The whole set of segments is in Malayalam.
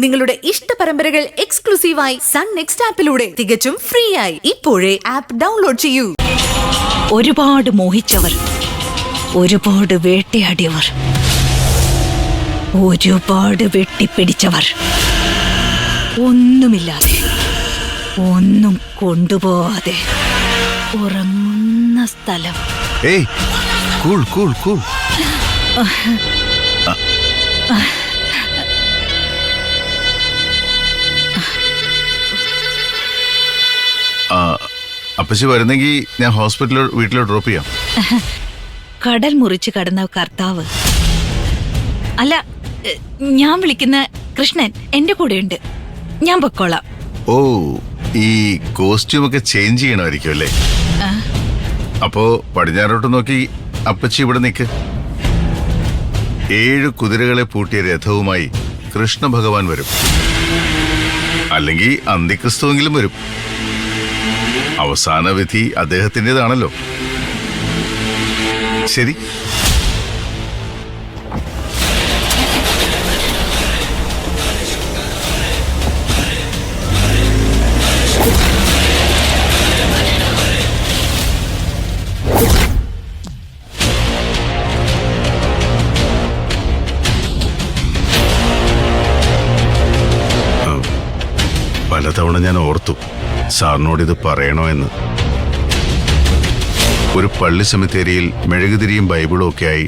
നിങ്ങളുടെ ഇഷ്ട പരമ്പരകൾ എക്സ്ക്ലൂസീവായി സൺ നെക്സ്റ്റ് ആപ്പിലൂടെ തികച്ചും ഫ്രീ ആയി ഇപ്പോഴേ ആപ്പ് ഡൗൺലോഡ് ചെയ്യൂ. ഒരുപാട് മോഹിച്ചവർ, ഒരുപാട് വേട്ടയാടിയവർ, ഒരുപാട് വെട്ടിപ്പിടിച്ചവർ, ഒന്നുമില്ലാതെ, ഒന്നും കൊണ്ടുപോവാതെ ഉറങ്ങുന്ന സ്ഥലം. ഏയ് കൂൾ കൂൾ കൂൾ. അപ്പച്ചി വരുന്നെങ്കിൽ ഞാൻ ഹോസ്പിറ്റലിൽ വീട്ടിലോ ഡ്രോപ്പ് ചെയ്യാം. കടൽ മുറിച്ച് കടന്ന കർത്താവ്, അല്ല, ഞാൻ വിളിക്കുന്ന കൃഷ്ണൻ എന്റെ കൂടെയുണ്ട്. ഞാൻ പൊക്കോളാം. ഓ, ഈ കോസ്റ്റ്യൂം ഒക്കെ ചേഞ്ച് ചെയ്യണമായിരിക്കും അല്ലേ? അപ്പോ പടിഞ്ഞാറോട്ട് നോക്കി അപ്പച്ചി ഇവിടെ നിൽക്ക്. 7 കുതിരകളെ പൂട്ടിയ രഥവുമായി കൃഷ്ണ ഭഗവാൻ വരും, അല്ലെങ്കിൽ അന്തിക്രിസ്തുവെങ്കിലും വരും. അവസാന വിധി അദ്ദേഹത്തിൻ്റെതാണല്ലോ. ശരി, പലതവണ ഞാൻ ഓർത്തു സാറിനോടിത് പറയണോ എന്ന്. ഒരു പള്ളി സെമിത്തേരിയിൽ മെഴുകുതിരിയും ബൈബിളും ഒക്കെ ആയി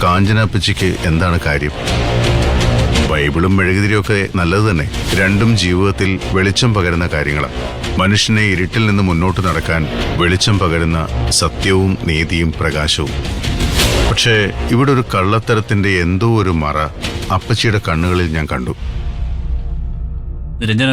കാഞ്ചനാപ്പച്ചിക്ക് എന്താണ് കാര്യം? ബൈബിളും മെഴുകുതിരിയും ഒക്കെ നല്ലത് തന്നെ. രണ്ടും ജീവിതത്തിൽ വെളിച്ചം പകരുന്ന കാര്യങ്ങളാണ്. മനുഷ്യനെ ഇരുട്ടിൽ നിന്ന് മുന്നോട്ട് നടക്കാൻ വെളിച്ചം പകരുന്ന സത്യവും നീതിയും പ്രകാശവും. പക്ഷേ ഇവിടെ ഒരു കള്ളത്തരത്തിന്റെ എന്തോ ഒരു മറ അപ്പച്ചിയുടെ കണ്ണുകളിൽ ഞാൻ കണ്ടു. നിരഞ്ജന,